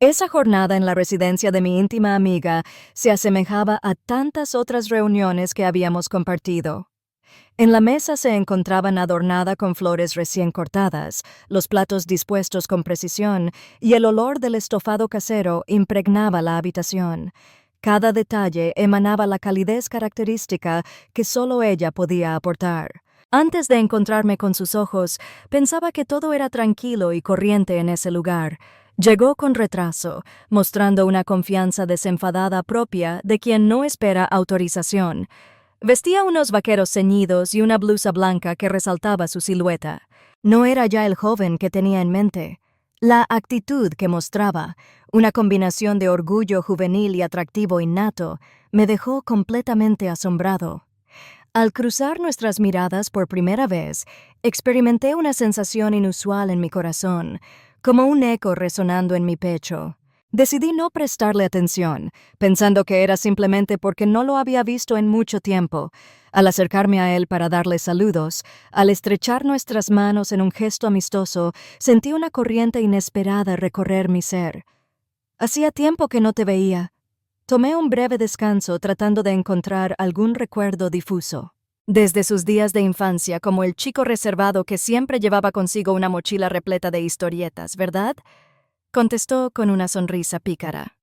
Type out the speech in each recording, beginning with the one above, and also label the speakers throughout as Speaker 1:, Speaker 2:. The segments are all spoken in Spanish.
Speaker 1: Esa jornada en la residencia de mi íntima amiga se asemejaba a tantas otras reuniones que habíamos compartido. En la mesa se encontraban adornada con flores recién cortadas, los platos dispuestos con precisión y el olor del estofado casero impregnaba la habitación. Cada detalle emanaba la calidez característica que solo ella podía aportar. Antes de encontrarme con sus ojos, pensaba que todo era tranquilo y corriente en ese lugar. Llegó con retraso, mostrando una confianza desenfadada propia de quien no espera autorización. Vestía unos vaqueros ceñidos y una blusa blanca que resaltaba su silueta. No era ya el joven que tenía en mente. La actitud que mostraba, una combinación de orgullo juvenil y atractivo innato, me dejó completamente asombrado. Al cruzar nuestras miradas por primera vez, experimenté una sensación inusual en mi corazón, como un eco resonando en mi pecho. Decidí no prestarle atención, pensando que era simplemente porque no lo había visto en mucho tiempo. Al acercarme a él para darle saludos, al estrechar nuestras manos en un gesto amistoso, sentí una corriente inesperada recorrer mi ser. Hacía tiempo que no te veía. Tomé un breve descanso tratando de encontrar algún recuerdo difuso. Desde sus días de infancia, como el chico reservado que siempre llevaba consigo una mochila repleta de historietas, ¿verdad? Contestó con una sonrisa pícara.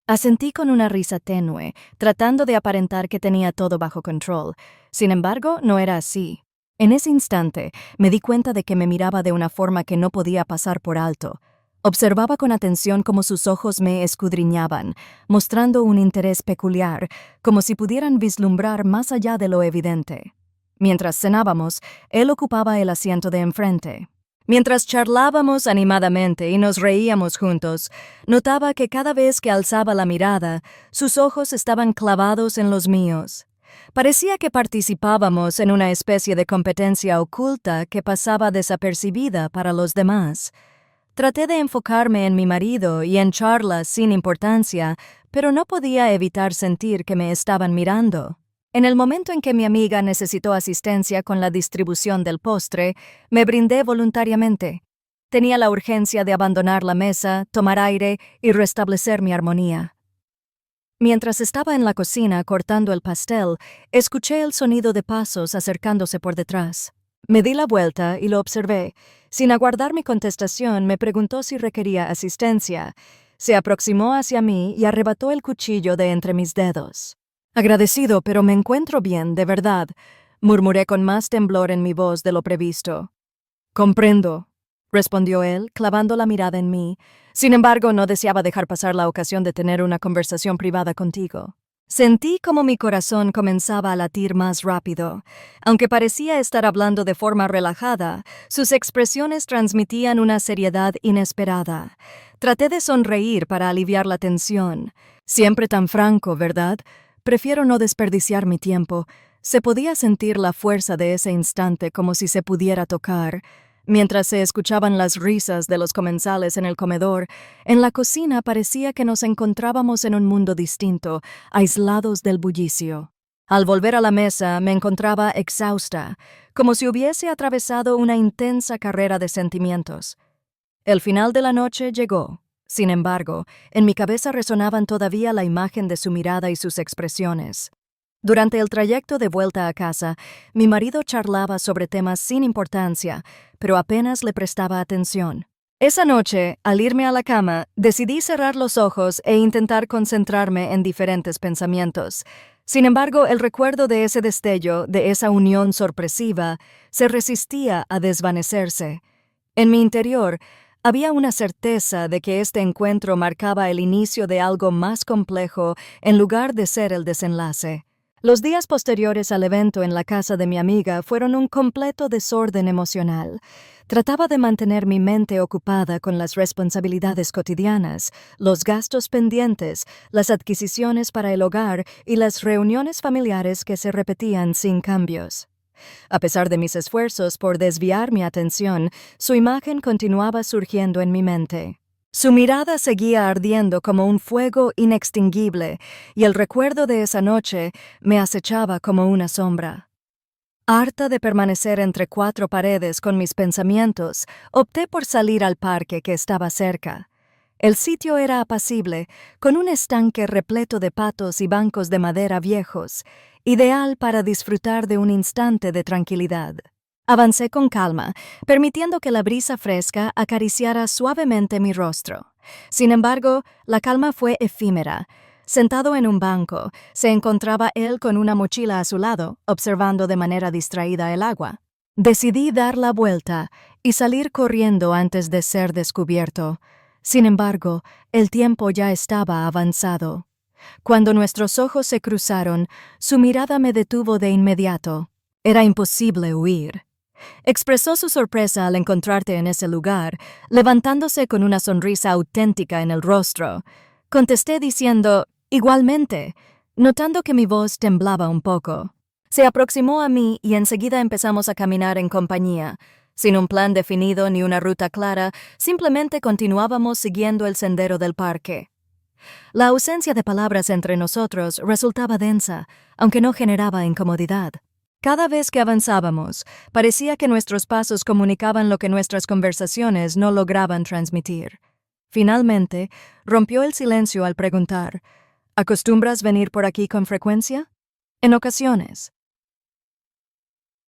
Speaker 1: Asentí con una risa tenue, tratando de aparentar que tenía todo bajo control. Sin embargo, no era así. En ese instante, me di cuenta de que me miraba de una forma que no podía pasar por alto. Observaba con atención cómo sus ojos me escudriñaban, mostrando un interés peculiar, como si pudieran vislumbrar más allá de lo evidente. Mientras cenábamos, él ocupaba el asiento de enfrente. Mientras charlábamos animadamente y nos reíamos juntos, notaba que cada vez que alzaba la mirada, sus ojos estaban clavados en los míos. Parecía que participábamos en una especie de competencia oculta que pasaba desapercibida para los demás. Traté de enfocarme en mi marido y en charlas sin importancia, pero no podía evitar sentir que me estaban mirando. En el momento en que mi amiga necesitó asistencia con la distribución del postre, me brindé voluntariamente. Tenía la urgencia de abandonar la mesa, tomar aire y restablecer mi armonía. Mientras estaba en la cocina cortando el pastel, escuché el sonido de pasos acercándose por detrás. Me di la vuelta y lo observé. Sin aguardar mi contestación, me preguntó si requería asistencia. Se aproximó hacia mí y arrebató el cuchillo de entre mis dedos. Agradecido, pero me encuentro bien, de verdad, murmuré con más temblor en mi voz de lo previsto. Comprendo, respondió él, clavando la mirada en mí. Sin embargo, no deseaba dejar pasar la ocasión de tener una conversación privada contigo. Sentí como mi corazón comenzaba a latir más rápido. Aunque parecía estar hablando de forma relajada, sus expresiones transmitían una seriedad inesperada. Traté de sonreír para aliviar la tensión. Siempre tan franco, ¿verdad? Prefiero no desperdiciar mi tiempo. Se podía sentir la fuerza de ese instante como si se pudiera tocar. Mientras se escuchaban las risas de los comensales en el comedor, en la cocina parecía que nos encontrábamos en un mundo distinto, aislados del bullicio. Al volver a la mesa me encontraba exhausta, como si hubiese atravesado una intensa carrera de sentimientos. El final de la noche llegó. Sin embargo, en mi cabeza resonaban todavía la imagen de su mirada y sus expresiones. Durante el trayecto de vuelta a casa, mi marido charlaba sobre temas sin importancia, pero apenas le prestaba atención. Esa noche, al irme a la cama, decidí cerrar los ojos e intentar concentrarme en diferentes pensamientos. Sin embargo, el recuerdo de ese destello, de esa unión sorpresiva, se resistía a desvanecerse. En mi interior, había una certeza de que este encuentro marcaba el inicio de algo más complejo en lugar de ser el desenlace. Los días posteriores al evento en la casa de mi amiga fueron un completo desorden emocional. Trataba de mantener mi mente ocupada con las responsabilidades cotidianas, los gastos pendientes, las adquisiciones para el hogar y las reuniones familiares que se repetían sin cambios. A pesar de mis esfuerzos por desviar mi atención, su imagen continuaba surgiendo en mi mente. Su mirada seguía ardiendo como un fuego inextinguible, y el recuerdo de esa noche me acechaba como una sombra. Harta de permanecer entre cuatro paredes con mis pensamientos, opté por salir al parque que estaba cerca. El sitio era apacible, con un estanque repleto de patos y bancos de madera viejos, ideal para disfrutar de un instante de tranquilidad. Avancé con calma, permitiendo que la brisa fresca acariciara suavemente mi rostro. Sin embargo, la calma fue efímera. Sentado en un banco, se encontraba él con una mochila a su lado, observando de manera distraída el agua. Decidí dar la vuelta y salir corriendo antes de ser descubierto. Sin embargo, el tiempo ya estaba avanzado. Cuando nuestros ojos se cruzaron, su mirada me detuvo de inmediato. Era imposible huir. Expresó su sorpresa al encontrarte en ese lugar, levantándose con una sonrisa auténtica en el rostro. Contesté diciendo, igualmente, notando que mi voz temblaba un poco. Se aproximó a mí y enseguida empezamos a caminar en compañía. Sin un plan definido ni una ruta clara, simplemente continuábamos siguiendo el sendero del parque. La ausencia de palabras entre nosotros resultaba densa, aunque no generaba incomodidad. Cada vez que avanzábamos, parecía que nuestros pasos comunicaban lo que nuestras conversaciones no lograban transmitir. Finalmente, rompió el silencio al preguntar, ¿acostumbras venir por aquí con frecuencia? En ocasiones.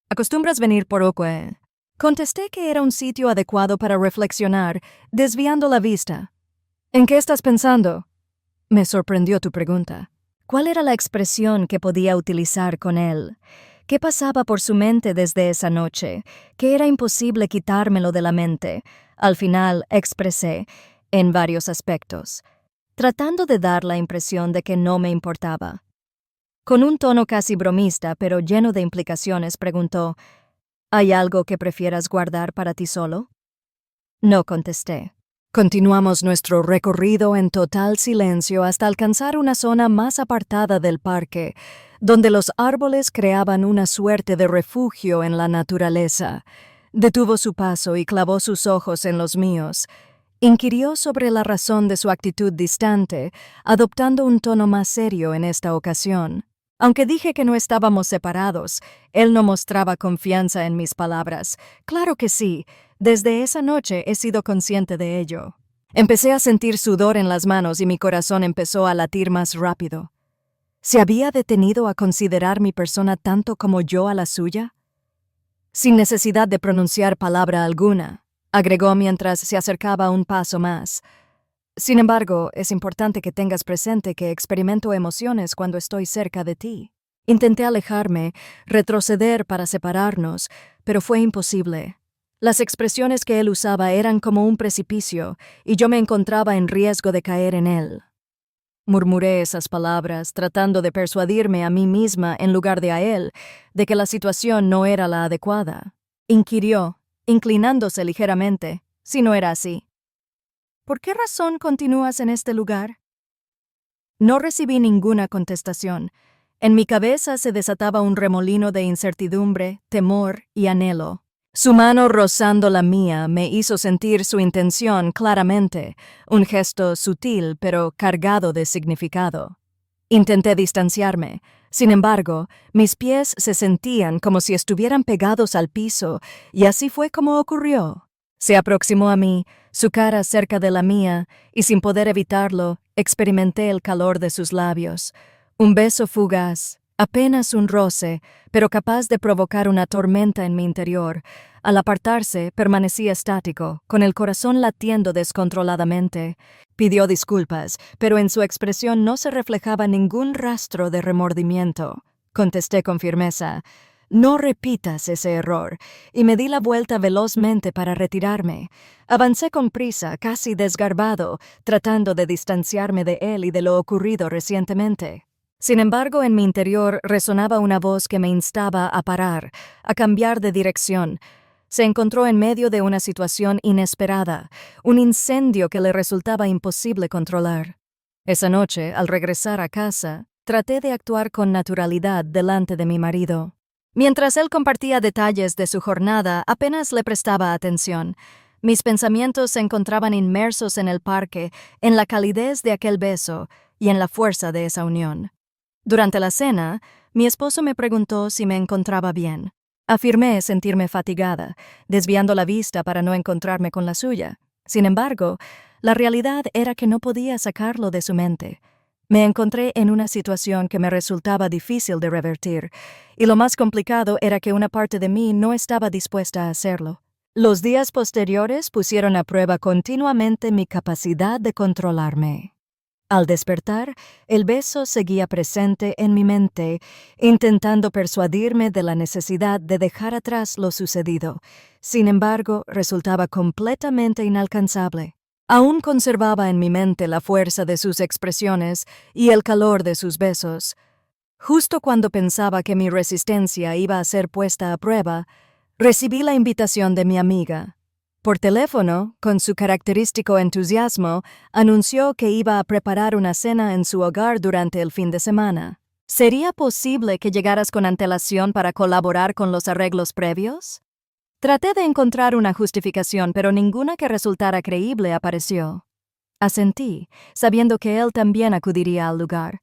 Speaker 1: ¿Acostumbras venir por Oque? Contesté que era un sitio adecuado para reflexionar, desviando la vista. ¿En qué estás pensando? Me sorprendió tu pregunta. ¿Cuál era la expresión que podía utilizar con él? ¿Qué pasaba por su mente desde esa noche? Que era imposible quitármelo de la mente. Al final expresé, en varios aspectos, tratando de dar la impresión de que no me importaba. Con un tono casi bromista, pero lleno de implicaciones, preguntó, ¿hay algo que prefieras guardar para ti solo? No contesté. Continuamos nuestro recorrido en total silencio hasta alcanzar una zona más apartada del parque, donde los árboles creaban una suerte de refugio en la naturaleza. Detuvo su paso y clavó sus ojos en los míos. Inquirió sobre la razón de su actitud distante, adoptando un tono más serio en esta ocasión. Aunque dije que no estábamos separados, él no mostraba confianza en mis palabras. Claro que sí, desde esa noche he sido consciente de ello. Empecé a sentir sudor en las manos y mi corazón empezó a latir más rápido. ¿Se había detenido a considerar mi persona tanto como yo a la suya? Sin necesidad de pronunciar palabra alguna, agregó mientras se acercaba un paso más. Sin embargo, es importante que tengas presente que experimento emociones cuando estoy cerca de ti. Intenté alejarme, retroceder para separarnos, pero fue imposible. Las expresiones que él usaba eran como un precipicio, y yo me encontraba en riesgo de caer en él. Murmuré esas palabras, tratando de persuadirme a mí misma en lugar de a él, de que la situación no era la adecuada. Inquirió, inclinándose ligeramente, si no era así. ¿Por qué razón continúas en este lugar? No recibí ninguna contestación. En mi cabeza se desataba un remolino de incertidumbre, temor y anhelo. Su mano rozando la mía me hizo sentir su intención claramente, un gesto sutil pero cargado de significado. Intenté distanciarme. Sin embargo, mis pies se sentían como si estuvieran pegados al piso, y así fue como ocurrió. Se aproximó a mí, su cara cerca de la mía, y sin poder evitarlo, experimenté el calor de sus labios. Un beso fugaz, apenas un roce, pero capaz de provocar una tormenta en mi interior. Al apartarse, permanecí estático, con el corazón latiendo descontroladamente. Pidió disculpas, pero en su expresión no se reflejaba ningún rastro de remordimiento. Contesté con firmeza, «No repitas ese error», y me di la vuelta velozmente para retirarme. Avancé con prisa, casi desgarbado, tratando de distanciarme de él y de lo ocurrido recientemente. Sin embargo, en mi interior resonaba una voz que me instaba a parar, a cambiar de dirección. Se encontró en medio de una situación inesperada, un incendio que le resultaba imposible controlar. Esa noche, al regresar a casa, traté de actuar con naturalidad delante de mi marido. Mientras él compartía detalles de su jornada, apenas le prestaba atención. Mis pensamientos se encontraban inmersos en el parque, en la calidez de aquel beso y en la fuerza de esa unión. Durante la cena, mi esposo me preguntó si me encontraba bien. Afirmé sentirme fatigada, desviando la vista para no encontrarme con la suya. Sin embargo, La realidad era que no podía sacarlo de su mente. Me encontré en una situación que me resultaba difícil de revertir, y lo más complicado era que una parte de mí no estaba dispuesta a hacerlo. Los días posteriores pusieron a prueba continuamente mi capacidad de controlarme. Al despertar, el beso seguía presente en mi mente, intentando persuadirme de la necesidad de dejar atrás lo sucedido. Sin embargo, resultaba completamente inalcanzable. Aún conservaba en mi mente la fuerza de sus expresiones y el calor de sus besos. Justo cuando pensaba que mi resistencia iba a ser puesta a prueba, recibí la invitación de mi amiga. Por teléfono, con su característico entusiasmo, anunció que iba a preparar una cena en su hogar durante el fin de semana. ¿Sería posible que llegaras con antelación para colaborar con los arreglos previos? Traté de encontrar una justificación, pero ninguna que resultara creíble apareció. Asentí, sabiendo que él también acudiría al lugar.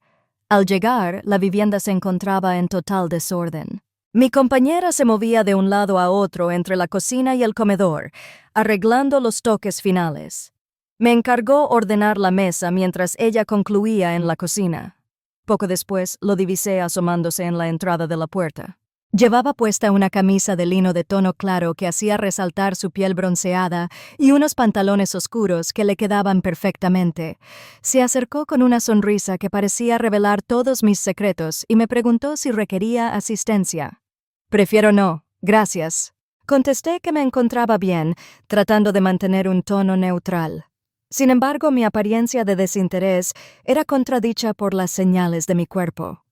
Speaker 1: Al llegar, la vivienda se encontraba en total desorden. Mi compañera se movía de un lado a otro entre la cocina y el comedor, arreglando los toques finales. Me encargó ordenar la mesa mientras ella concluía en la cocina. Poco después lo divisé asomándose en la entrada de la puerta. Llevaba puesta una camisa de lino de tono claro que hacía resaltar su piel bronceada y unos pantalones oscuros que le quedaban perfectamente. Se acercó con una sonrisa que parecía revelar todos mis secretos y me preguntó si requería asistencia. «Prefiero no, gracias». Contesté que me encontraba bien, tratando de mantener un tono neutral. Sin embargo, mi apariencia de desinterés era contradicha por las señales de mi cuerpo.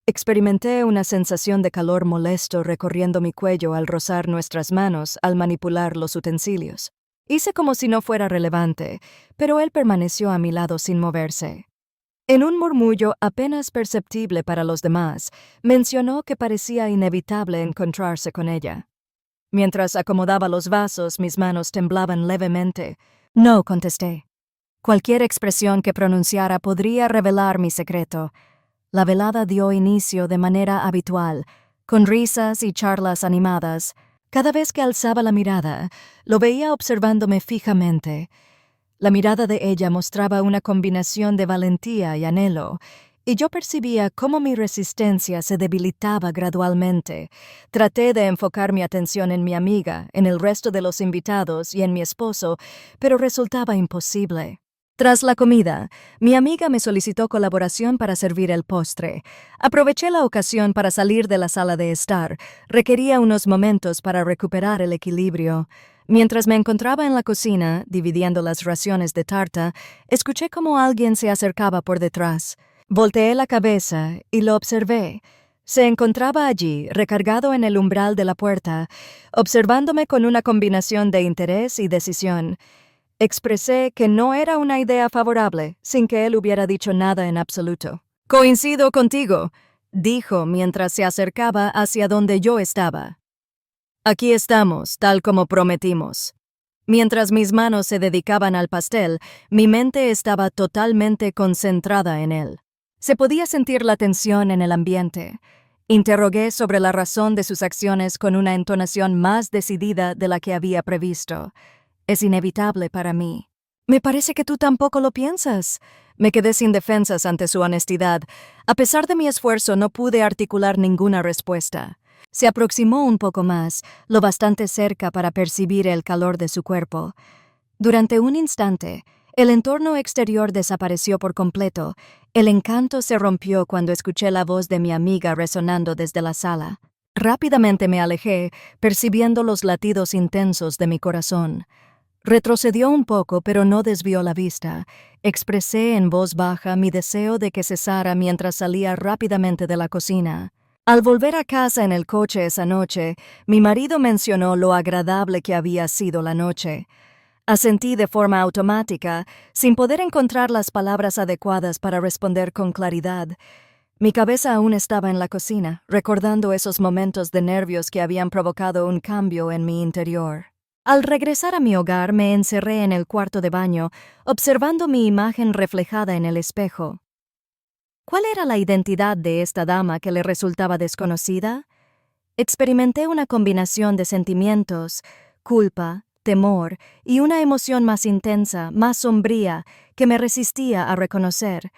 Speaker 1: Experimenté una sensación de calor molesto recorriendo mi cuello al rozar nuestras manos al manipular los utensilios. Hice como si no fuera relevante, pero él permaneció a mi lado sin moverse. En un murmullo apenas perceptible para los demás, mencionó que parecía inevitable encontrarse con ella. Mientras acomodaba los vasos, mis manos temblaban levemente. «No», contesté. Cualquier expresión que pronunciara podría revelar mi secreto. La velada dio inicio de manera habitual, con risas y charlas animadas. Cada vez que alzaba la mirada, lo veía observándome fijamente. La mirada de ella mostraba una combinación de valentía y anhelo, y yo percibía cómo mi resistencia se debilitaba gradualmente. Traté de enfocar mi atención en mi amiga, en el resto de los invitados y en mi esposo, pero resultaba imposible. Tras la comida, mi amiga me solicitó colaboración para servir el postre. Aproveché la ocasión para salir de la sala de estar. Requería unos momentos para recuperar el equilibrio. Mientras me encontraba en la cocina, dividiendo las raciones de tarta, escuché cómo alguien se acercaba por detrás. Volteé la cabeza y lo observé. Se encontraba allí, recargado en el umbral de la puerta, observándome con una combinación de interés y decisión. Expresé que no era una idea favorable, sin que él hubiera dicho nada en absoluto. «Coincido contigo», dijo mientras se acercaba hacia donde yo estaba. «Aquí estamos, tal como prometimos». Mientras mis manos se dedicaban al pastel, mi mente estaba totalmente concentrada en él. Se podía sentir la tensión en el ambiente. Interrogué sobre la razón de sus acciones con una entonación más decidida de la que había previsto. «Es inevitable para mí». «Me parece que tú tampoco lo piensas». Me quedé sin defensas ante su honestidad. A pesar de mi esfuerzo, no pude articular ninguna respuesta. Se aproximó un poco más, lo bastante cerca para percibir el calor de su cuerpo. Durante un instante, el entorno exterior desapareció por completo. El encanto se rompió cuando escuché la voz de mi amiga resonando desde la sala. Rápidamente me alejé, percibiendo los latidos intensos de mi corazón. Retrocedió un poco, pero no desvió la vista. Expresé en voz baja mi deseo de que cesara mientras salía rápidamente de la cocina. Al volver a casa en el coche esa noche, mi marido mencionó lo agradable que había sido la noche. Asentí de forma automática, sin poder encontrar las palabras adecuadas para responder con claridad. Mi cabeza aún estaba en la cocina, recordando esos momentos de nervios que habían provocado un cambio en mi interior. Al regresar a mi hogar, me encerré en el cuarto de baño, observando mi imagen reflejada en el espejo. ¿Cuál era la identidad de esta dama que le resultaba desconocida? Experimenté una combinación de sentimientos: culpa, temor y una emoción más intensa, más sombría, que me resistía a reconocer.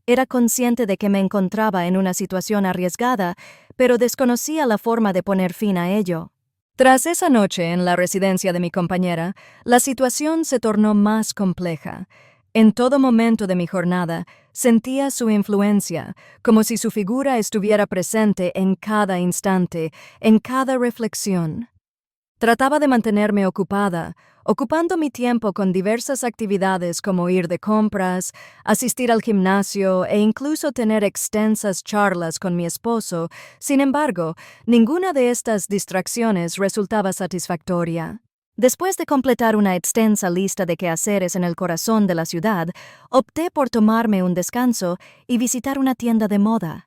Speaker 1: Era consciente de que me encontraba en una situación arriesgada, pero desconocía la forma de poner fin a ello. Tras esa noche en la residencia de mi compañera, la situación se tornó más compleja. En todo momento de mi jornada, sentía su influencia, como si su figura estuviera presente en cada instante, en cada reflexión. Trataba de mantenerme ocupada, ocupando mi tiempo con diversas actividades como ir de compras, asistir al gimnasio e incluso tener extensas charlas con mi esposo. Sin embargo, ninguna de estas distracciones resultaba satisfactoria. Después de completar una extensa lista de quehaceres en el corazón de la ciudad, opté por tomarme un descanso y visitar una tienda de moda.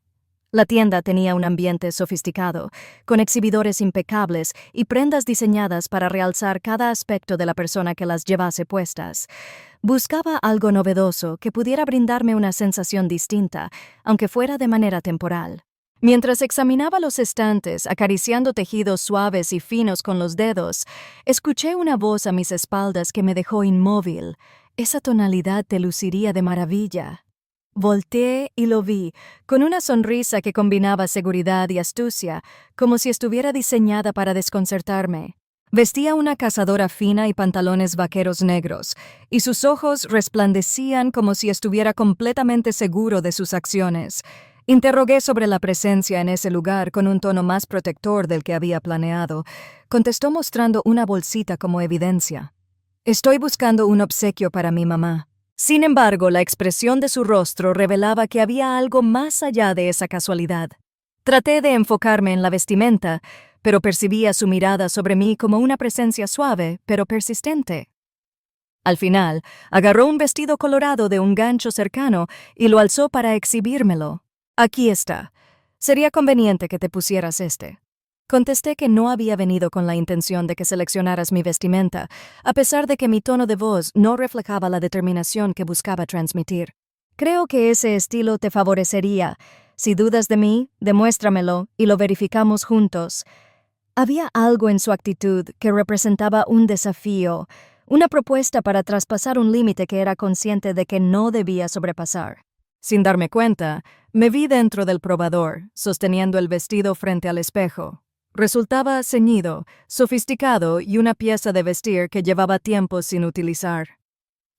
Speaker 1: La tienda tenía un ambiente sofisticado, con exhibidores impecables y prendas diseñadas para realzar cada aspecto de la persona que las llevase puestas. Buscaba algo novedoso que pudiera brindarme una sensación distinta, aunque fuera de manera temporal. Mientras examinaba los estantes, acariciando tejidos suaves y finos con los dedos, escuché una voz a mis espaldas que me dejó inmóvil. Esa tonalidad te luciría de maravilla. Volteé y lo vi, con una sonrisa que combinaba seguridad y astucia, como si estuviera diseñada para desconcertarme. Vestía una cazadora fina y pantalones vaqueros negros, y sus ojos resplandecían como si estuviera completamente seguro de sus acciones. Interrogué sobre la presencia en ese lugar con un tono más protector del que había planeado. Contestó mostrando una bolsita como evidencia. «Estoy buscando un obsequio para mi mamá». Sin embargo, la expresión de su rostro revelaba que había algo más allá de esa casualidad. Traté de enfocarme en la vestimenta, pero percibía su mirada sobre mí como una presencia suave, pero persistente. Al final, agarró un vestido colorado de un gancho cercano y lo alzó para exhibírmelo. «Aquí está. Sería conveniente que te pusieras este». Contesté que no había venido con la intención de que seleccionaras mi vestimenta, a pesar de que mi tono de voz no reflejaba la determinación que buscaba transmitir. «Creo que ese estilo te favorecería. Si dudas de mí, demuéstramelo y lo verificamos juntos». Había algo en su actitud que representaba un desafío, una propuesta para traspasar un límite que era consciente de que no debía sobrepasar. Sin darme cuenta, me vi dentro del probador, sosteniendo el vestido frente al espejo. Resultaba ceñido, sofisticado y una pieza de vestir que llevaba tiempo sin utilizar.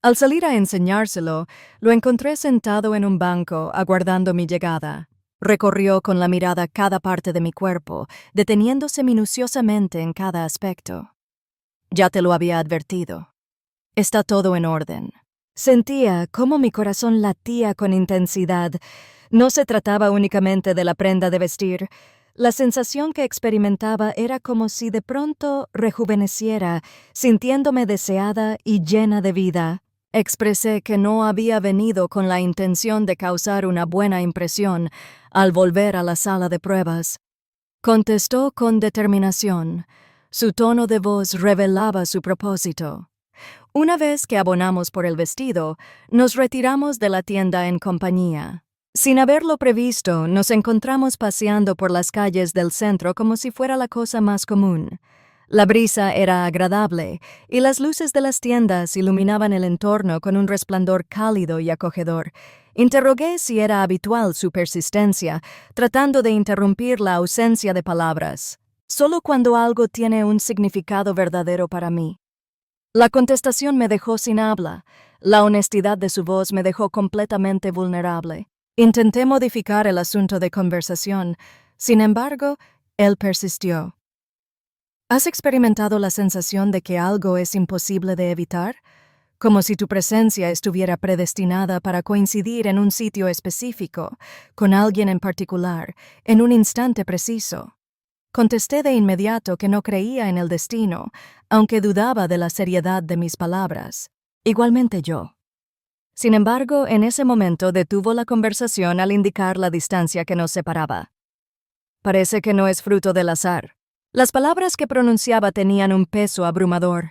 Speaker 1: Al salir a enseñárselo, lo encontré sentado en un banco, aguardando mi llegada. Recorrió con la mirada cada parte de mi cuerpo, deteniéndose minuciosamente en cada aspecto. «Ya te lo había advertido. Está todo en orden». Sentía cómo mi corazón latía con intensidad. No se trataba únicamente de la prenda de vestir. La sensación que experimentaba era como si de pronto rejuveneciera, sintiéndome deseada y llena de vida. Expresé que no había venido con la intención de causar una buena impresión al volver a la sala de pruebas. Contestó con determinación. Su tono de voz revelaba su propósito. Una vez que abonamos por el vestido, nos retiramos de la tienda en compañía. Sin haberlo previsto, nos encontramos paseando por las calles del centro como si fuera la cosa más común. La brisa era agradable, y las luces de las tiendas iluminaban el entorno con un resplandor cálido y acogedor. Interrogué si era habitual su persistencia, tratando de interrumpir la ausencia de palabras. «Solo cuando algo tiene un significado verdadero para mí». La contestación me dejó sin habla. La honestidad de su voz me dejó completamente vulnerable. Intenté modificar el asunto de conversación. Sin embargo, él persistió. ¿Has experimentado la sensación de que algo es imposible de evitar? Como si tu presencia estuviera predestinada para coincidir en un sitio específico, con alguien en particular, en un instante preciso. Contesté de inmediato que no creía en el destino, aunque dudaba de la seriedad de mis palabras. Igualmente yo. Sin embargo, en ese momento detuvo la conversación al indicar la distancia que nos separaba. «Parece que no es fruto del azar». Las palabras que pronunciaba tenían un peso abrumador.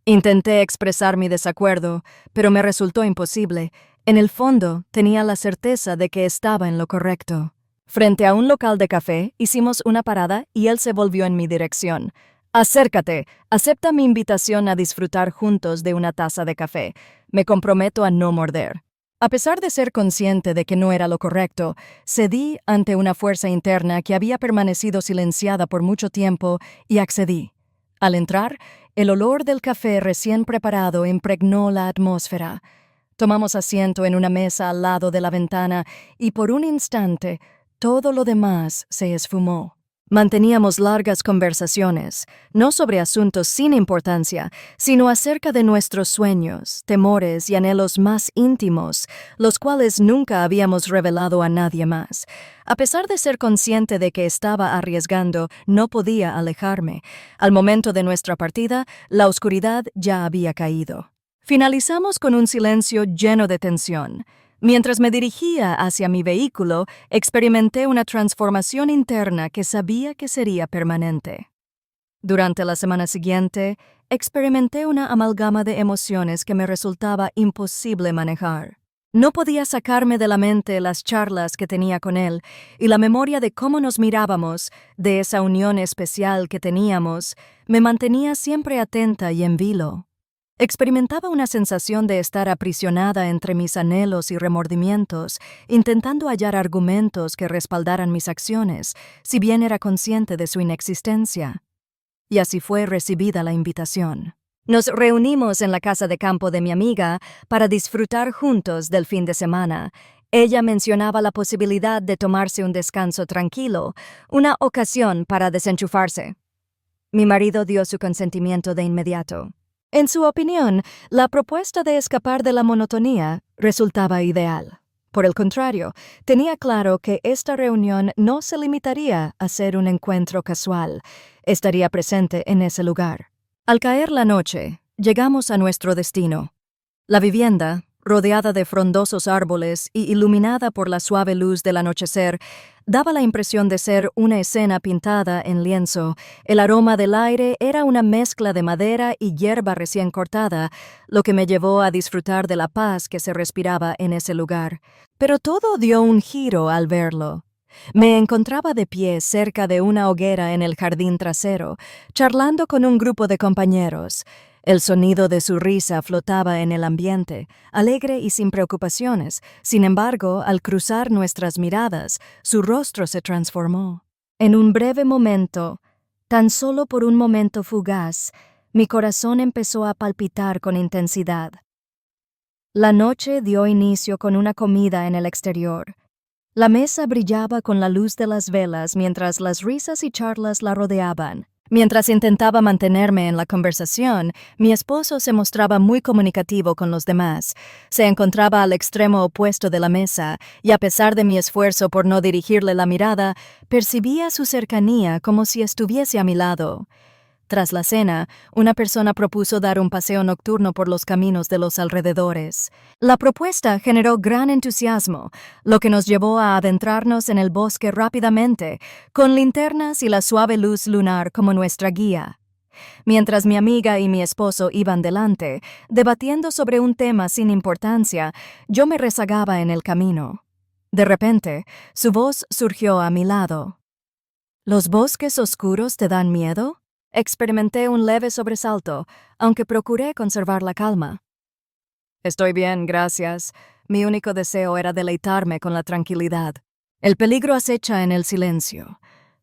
Speaker 1: Intenté expresar mi desacuerdo, pero me resultó imposible. En el fondo, tenía la certeza de que estaba en lo correcto. Frente a un local de café, hicimos una parada y él se volvió en mi dirección. Acércate, acepta mi invitación a disfrutar juntos de una taza de café. Me comprometo a no morder. A pesar de ser consciente de que no era lo correcto, cedí ante una fuerza interna que había permanecido silenciada por mucho tiempo y accedí. Al entrar, el olor del café recién preparado impregnó la atmósfera. Tomamos asiento en una mesa al lado de la ventana y por un instante todo lo demás se esfumó. Manteníamos largas conversaciones, no sobre asuntos sin importancia, sino acerca de nuestros sueños, temores y anhelos más íntimos, los cuales nunca habíamos revelado a nadie más. A pesar de ser consciente de que estaba arriesgando, no podía alejarme. Al momento de nuestra partida, la oscuridad ya había caído. Finalizamos con un silencio lleno de tensión. Mientras me dirigía hacia mi vehículo, experimenté una transformación interna que sabía que sería permanente. Durante la semana siguiente, experimenté una amalgama de emociones que me resultaba imposible manejar. No podía sacarme de la mente las charlas que tenía con él y la memoria de cómo nos mirábamos, de esa unión especial que teníamos, me mantenía siempre atenta y en vilo. Experimentaba una sensación de estar aprisionada entre mis anhelos y remordimientos, intentando hallar argumentos que respaldaran mis acciones, si bien era consciente de su inexistencia. Y así fue recibida la invitación. Nos reunimos en la casa de campo de mi amiga para disfrutar juntos del fin de semana. Ella mencionaba la posibilidad de tomarse un descanso tranquilo, una ocasión para desenchufarse. Mi marido dio su consentimiento de inmediato. En su opinión, la propuesta de escapar de la monotonía resultaba ideal. Por el contrario, tenía claro que esta reunión no se limitaría a ser un encuentro casual. Estaría presente en ese lugar. Al caer la noche, llegamos a nuestro destino. La vivienda, rodeada de frondosos árboles y iluminada por la suave luz del anochecer, daba la impresión de ser una escena pintada en lienzo. El aroma del aire era una mezcla de madera y hierba recién cortada, lo que me llevó a disfrutar de la paz que se respiraba en ese lugar. Pero todo dio un giro al verlo. Me encontraba de pie cerca de una hoguera en el jardín trasero, charlando con un grupo de compañeros. El sonido de su risa flotaba en el ambiente, alegre y sin preocupaciones. Sin embargo, al cruzar nuestras miradas, su rostro se transformó. En un breve momento, tan solo por un momento fugaz, mi corazón empezó a palpitar con intensidad. La noche dio inicio con una comida en el exterior. La mesa brillaba con la luz de las velas mientras las risas y charlas la rodeaban. Mientras intentaba mantenerme en la conversación, mi esposo se mostraba muy comunicativo con los demás. Se encontraba al extremo opuesto de la mesa, y a pesar de mi esfuerzo por no dirigirle la mirada, percibía su cercanía como si estuviese a mi lado. Tras la cena, una persona propuso dar un paseo nocturno por los caminos de los alrededores. La propuesta generó gran entusiasmo, lo que nos llevó a adentrarnos en el bosque rápidamente, con linternas y la suave luz lunar como nuestra guía. Mientras mi amiga y mi esposo iban delante, debatiendo sobre un tema sin importancia, yo me rezagaba en el camino. De repente, su voz surgió a mi lado. ¿Los bosques oscuros te dan miedo? Experimenté un leve sobresalto, aunque procuré conservar la calma. Estoy bien, gracias. Mi único deseo era deleitarme con la tranquilidad. El peligro acecha en el silencio,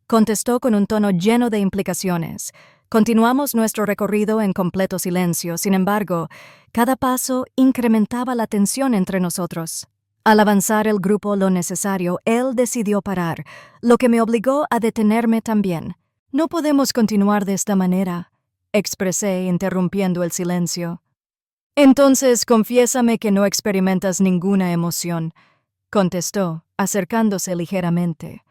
Speaker 1: contestó con un tono lleno de implicaciones. Continuamos nuestro recorrido en completo silencio, sin embargo, cada paso incrementaba la tensión entre nosotros. Al avanzar el grupo lo necesario, él decidió parar, lo que me obligó a detenerme también. No podemos continuar de esta manera, expresé interrumpiendo el silencio. Entonces, confiésame que no experimentas ninguna emoción, contestó, acercándose ligeramente.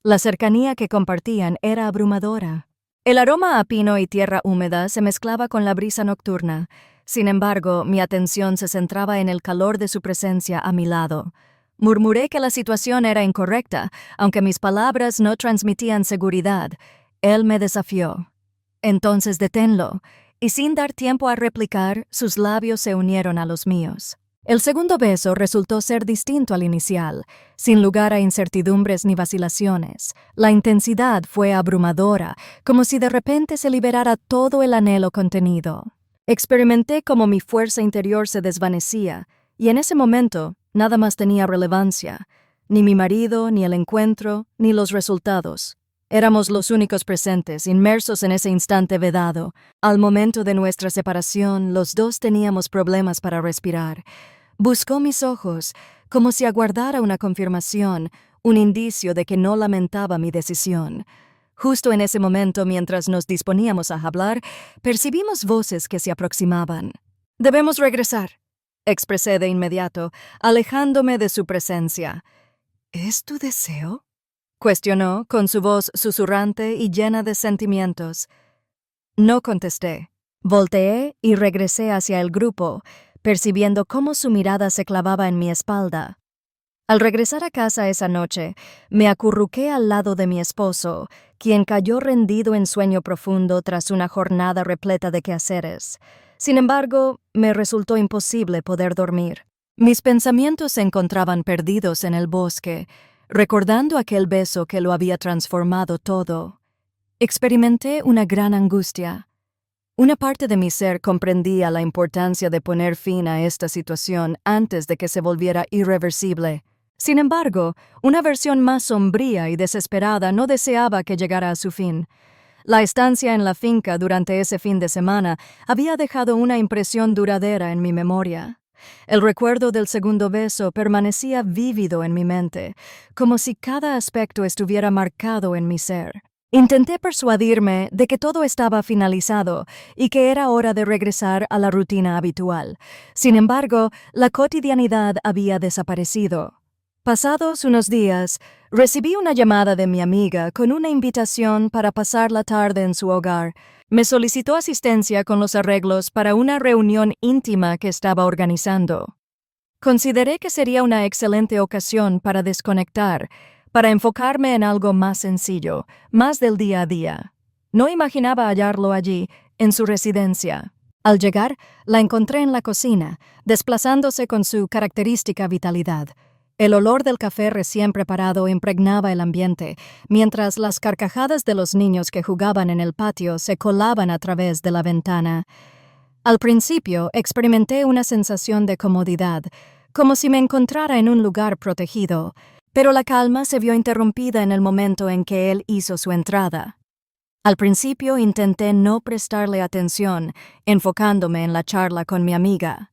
Speaker 1: La cercanía que compartían era abrumadora. El aroma a pino y tierra húmeda se mezclaba con la brisa nocturna. Sin embargo, mi atención se centraba en el calor de su presencia a mi lado. Murmuré que la situación era incorrecta, aunque mis palabras no transmitían seguridad. Él me desafió. Entonces deténlo, y sin dar tiempo a replicar, sus labios se unieron a los míos. El segundo beso resultó ser distinto al inicial, sin lugar a incertidumbres ni vacilaciones. La intensidad fue abrumadora, como si de repente se liberara todo el anhelo contenido. Experimenté como mi fuerza interior se desvanecía, y en ese momento nada más tenía relevancia, ni mi marido, ni el encuentro, ni los resultados. Éramos los únicos presentes, inmersos en ese instante vedado. Al momento de nuestra separación, los dos teníamos problemas para respirar. Buscó mis ojos, como si aguardara una confirmación, un indicio de que no lamentaba mi decisión. Justo en ese momento, mientras nos disponíamos a hablar, percibimos voces que se aproximaban. «Debemos regresar», expresé de inmediato, alejándome de su presencia. «¿Es tu deseo?», cuestionó, con su voz susurrante y llena de sentimientos. No contesté. Volteé y regresé hacia el grupo, percibiendo cómo su mirada se clavaba en mi espalda. Al regresar a casa esa noche, me acurruqué al lado de mi esposo, quien cayó rendido en sueño profundo tras una jornada repleta de quehaceres. Sin embargo, me resultó imposible poder dormir. Mis pensamientos se encontraban perdidos en el bosque, recordando aquel beso que lo había transformado todo. Experimenté una gran angustia. Una parte de mi ser comprendía la importancia de poner fin a esta situación antes de que se volviera irreversible. Sin embargo, una versión más sombría y desesperada no deseaba que llegara a su fin. La estancia en la finca durante ese fin de semana había dejado una impresión duradera en mi memoria. El recuerdo del segundo beso permanecía vívido en mi mente, como si cada aspecto estuviera marcado en mi ser. Intenté persuadirme de que todo estaba finalizado y que era hora de regresar a la rutina habitual. Sin embargo, la cotidianidad había desaparecido. Pasados unos días, recibí una llamada de mi amiga con una invitación para pasar la tarde en su hogar. Me solicitó asistencia con los arreglos para una reunión íntima que estaba organizando. Consideré que sería una excelente ocasión para desconectar, para enfocarme en algo más sencillo, más del día a día. No imaginaba hallarlo allí, en su residencia. Al llegar, la encontré en la cocina, desplazándose con su característica vitalidad. El olor del café recién preparado impregnaba el ambiente, mientras las carcajadas de los niños que jugaban en el patio se colaban a través de la ventana. Al principio experimenté una sensación de comodidad, como si me encontrara en un lugar protegido, pero la calma se vio interrumpida en el momento en que él hizo su entrada. Al principio intenté no prestarle atención, enfocándome en la charla con mi amiga.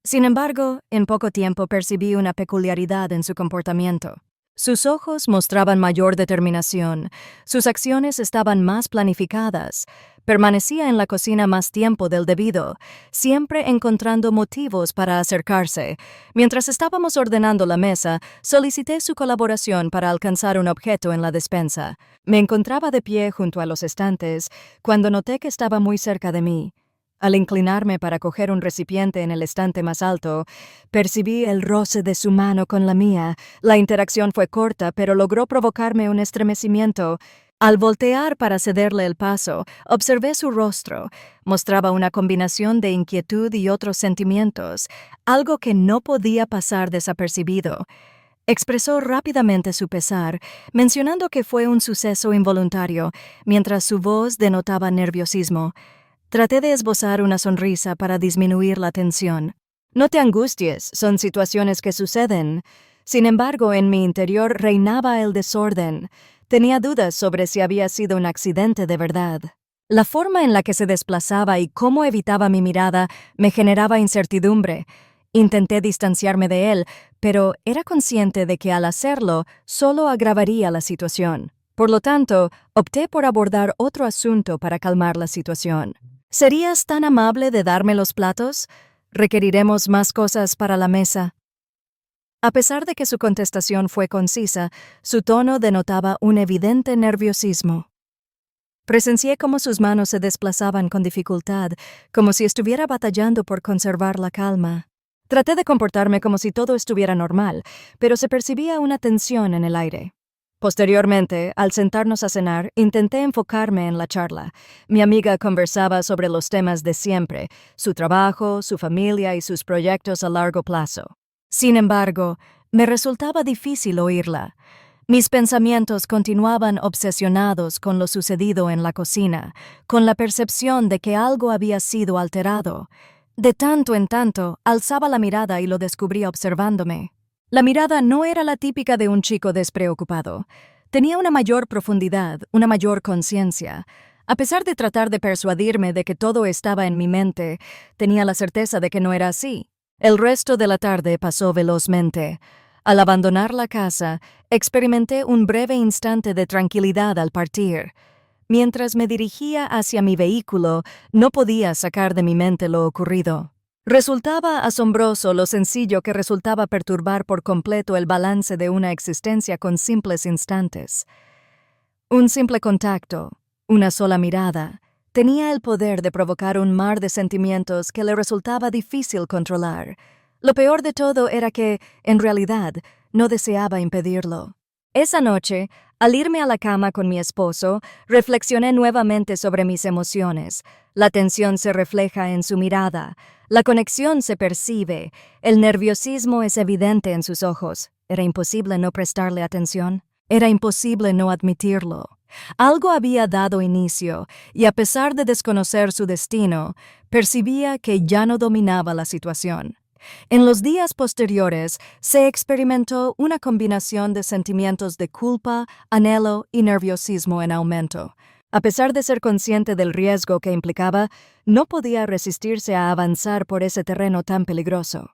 Speaker 1: Sin embargo, en poco tiempo percibí una peculiaridad en su comportamiento. Sus ojos mostraban mayor determinación, sus acciones estaban más planificadas, permanecía en la cocina más tiempo del debido, siempre encontrando motivos para acercarse. Mientras estábamos ordenando la mesa, solicité su colaboración para alcanzar un objeto en la despensa. Me encontraba de pie junto a los estantes cuando noté que estaba muy cerca de mí. Al inclinarme para coger un recipiente en el estante más alto, percibí el roce de su mano con la mía. La interacción fue corta, pero logró provocarme un estremecimiento. Al voltear para cederle el paso, observé su rostro. Mostraba una combinación de inquietud y otros sentimientos, algo que no podía pasar desapercibido. Expresó rápidamente su pesar, mencionando que fue un suceso involuntario, mientras su voz denotaba nerviosismo. Traté de esbozar una sonrisa para disminuir la tensión. No te angusties, son situaciones que suceden. Sin embargo, en mi interior reinaba el desorden. Tenía dudas sobre si había sido un accidente de verdad. La forma en la que se desplazaba y cómo evitaba mi mirada me generaba incertidumbre. Intenté distanciarme de él, pero era consciente de que al hacerlo solo agravaría la situación. Por lo tanto, opté por abordar otro asunto para calmar la situación. ¿Serías tan amable de darme los platos? Requeriremos más cosas para la mesa. A pesar de que su contestación fue concisa, su tono denotaba un evidente nerviosismo. Presencié cómo sus manos se desplazaban con dificultad, como si estuviera batallando por conservar la calma. Traté de comportarme como si todo estuviera normal, pero se percibía una tensión en el aire. Posteriormente, al sentarnos a cenar, intenté enfocarme en la charla. Mi amiga conversaba sobre los temas de siempre, su trabajo, su familia y sus proyectos a largo plazo. Sin embargo, me resultaba difícil oírla. Mis pensamientos continuaban obsesionados con lo sucedido en la cocina, con la percepción de que algo había sido alterado. De tanto en tanto, alzaba la mirada y lo descubrí observándome. La mirada no era la típica de un chico despreocupado. Tenía una mayor profundidad, una mayor conciencia. A pesar de tratar de persuadirme de que todo estaba en mi mente, tenía la certeza de que no era así. El resto de la tarde pasó velozmente. Al abandonar la casa, experimenté un breve instante de tranquilidad al partir. Mientras me dirigía hacia mi vehículo, no podía sacar de mi mente lo ocurrido. Resultaba asombroso lo sencillo que resultaba perturbar por completo el balance de una existencia con simples instantes. Un simple contacto, una sola mirada, tenía el poder de provocar un mar de sentimientos que le resultaba difícil controlar. Lo peor de todo era que, en realidad, no deseaba impedirlo. Esa noche, al irme a la cama con mi esposo, reflexioné nuevamente sobre mis emociones. La tensión se refleja en su mirada. La conexión se percibe. El nerviosismo es evidente en sus ojos. Era imposible no prestarle atención. Era imposible no admitirlo. Algo había dado inicio, y a pesar de desconocer su destino, percibía que ya no dominaba la situación. En los días posteriores se experimentó una combinación de sentimientos de culpa, anhelo y nerviosismo en aumento. A pesar de ser consciente del riesgo que implicaba, no podía resistirse a avanzar por ese terreno tan peligroso.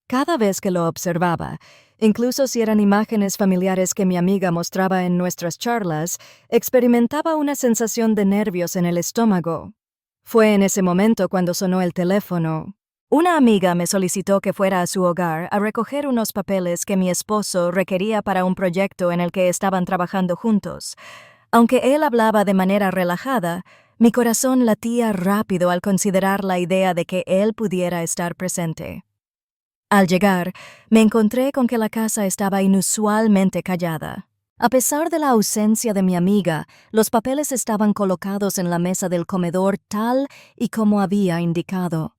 Speaker 1: Cada vez que lo observaba, incluso si eran imágenes familiares que mi amiga mostraba en nuestras charlas, experimentaba una sensación de nervios en el estómago. Fue en ese momento cuando sonó el teléfono. Una amiga me solicitó que fuera a su hogar a recoger unos papeles que mi esposo requería para un proyecto en el que estaban trabajando juntos. Aunque él hablaba de manera relajada, mi corazón latía rápido al considerar la idea de que él pudiera estar presente. Al llegar, me encontré con que la casa estaba inusualmente callada. A pesar de la ausencia de mi amiga, los papeles estaban colocados en la mesa del comedor tal y como había indicado.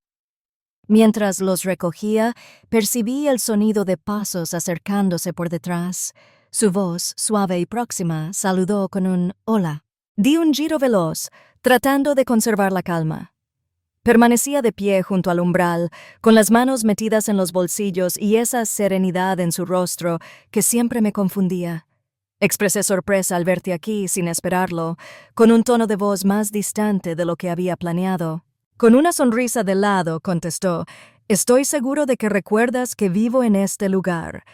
Speaker 1: Mientras los recogía, percibí el sonido de pasos acercándose por detrás. Su voz, suave y próxima, saludó con un «hola». Di un giro veloz, tratando de conservar la calma. Permanecía de pie junto al umbral, con las manos metidas en los bolsillos y esa serenidad en su rostro que siempre me confundía. Expresé sorpresa al verte aquí sin esperarlo, con un tono de voz más distante de lo que había planeado. Con una sonrisa de lado contestó, «Estoy seguro de que recuerdas que vivo en este lugar».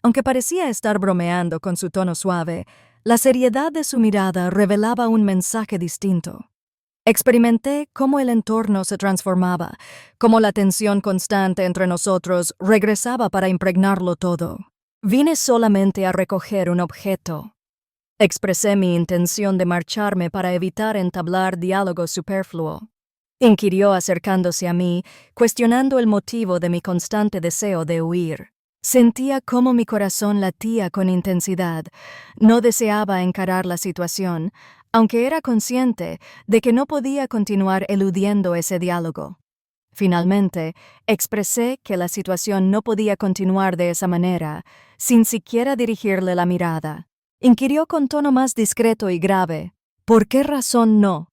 Speaker 1: Aunque parecía estar bromeando con su tono suave, la seriedad de su mirada revelaba un mensaje distinto. Experimenté cómo el entorno se transformaba, cómo la tensión constante entre nosotros regresaba para impregnarlo todo. Vine solamente a recoger un objeto. Expresé mi intención de marcharme para evitar entablar diálogo superfluo. Inquirió acercándose a mí, cuestionando el motivo de mi constante deseo de huir. Sentía cómo mi corazón latía con intensidad. No deseaba encarar la situación, aunque era consciente de que no podía continuar eludiendo ese diálogo. Finalmente, expresé que la situación no podía continuar de esa manera, sin siquiera dirigirle la mirada. Inquirió con tono más discreto y grave, ¿por qué razón no?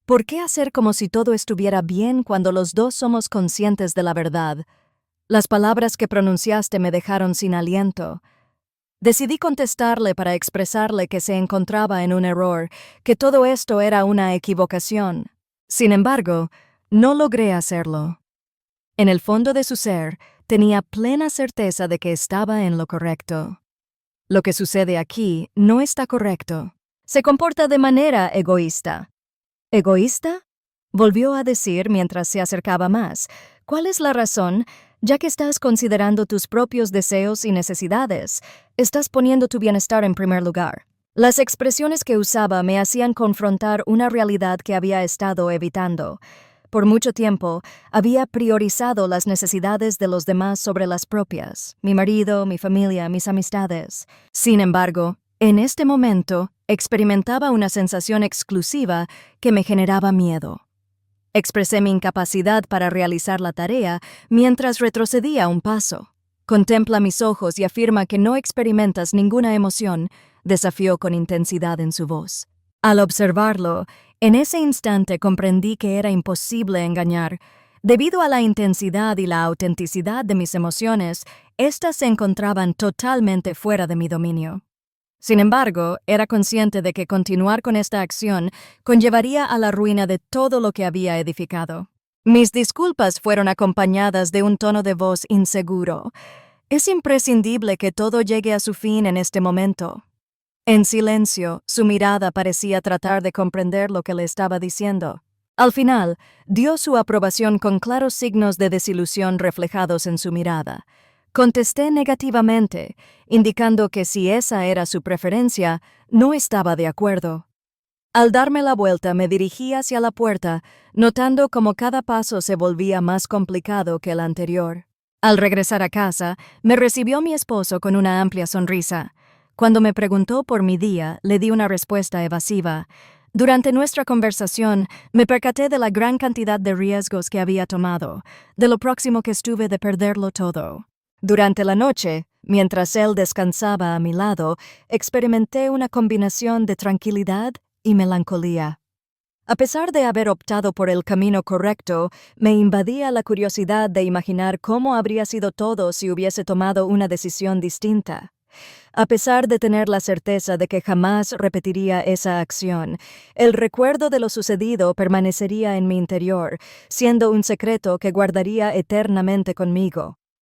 Speaker 1: ¿Por qué hacer como si todo estuviera bien cuando los dos somos conscientes de la verdad? Las palabras que pronunciaste me dejaron sin aliento. Decidí contestarle para expresarle que se encontraba en un error, que todo esto era una equivocación. Sin embargo, no logré hacerlo. En el fondo de su ser, tenía plena certeza de que estaba en lo correcto. Lo que sucede aquí no está correcto. Se comporta de manera egoísta. ¿Egoísta?, volvió a decir mientras se acercaba más. ¿Cuál es la razón? Ya que estás considerando tus propios deseos y necesidades, estás poniendo tu bienestar en primer lugar. Las expresiones que usaba me hacían confrontar una realidad que había estado evitando. Por mucho tiempo, había priorizado las necesidades de los demás sobre las propias, mi marido, mi familia, mis amistades. Sin embargo, En este momento, experimentaba una sensación exclusiva que me generaba miedo. Expresé mi incapacidad para realizar la tarea mientras retrocedía un paso. Contempla mis ojos y afirma que no experimentas ninguna emoción, desafió con intensidad en su voz. Al observarlo, en ese instante comprendí que era imposible engañar. Debido a la intensidad y la autenticidad de mis emociones, éstas se encontraban totalmente fuera de mi dominio. Sin embargo, era consciente de que continuar con esta acción conllevaría a la ruina de todo lo que había edificado. Mis disculpas fueron acompañadas de un tono de voz inseguro. Es imprescindible que todo llegue a su fin en este momento. En silencio, su mirada parecía tratar de comprender lo que le estaba diciendo. Al final, dio su aprobación con claros signos de desilusión reflejados en su mirada. Contesté negativamente, indicando que si esa era su preferencia, no estaba de acuerdo. Al darme la vuelta me dirigí hacia la puerta, notando cómo cada paso se volvía más complicado que el anterior. Al regresar a casa, me recibió mi esposo con una amplia sonrisa. Cuando me preguntó por mi día, le di una respuesta evasiva. Durante nuestra conversación, me percaté de la gran cantidad de riesgos que había tomado, de lo próximo que estuve de perderlo todo. Durante la noche, mientras él descansaba a mi lado, experimenté una combinación de tranquilidad y melancolía. A pesar de haber optado por el camino correcto, me invadía la curiosidad de imaginar cómo habría sido todo si hubiese tomado una decisión distinta. A pesar de tener la certeza de que jamás repetiría esa acción, el recuerdo de lo sucedido permanecería en mi interior, siendo un secreto que guardaría eternamente conmigo.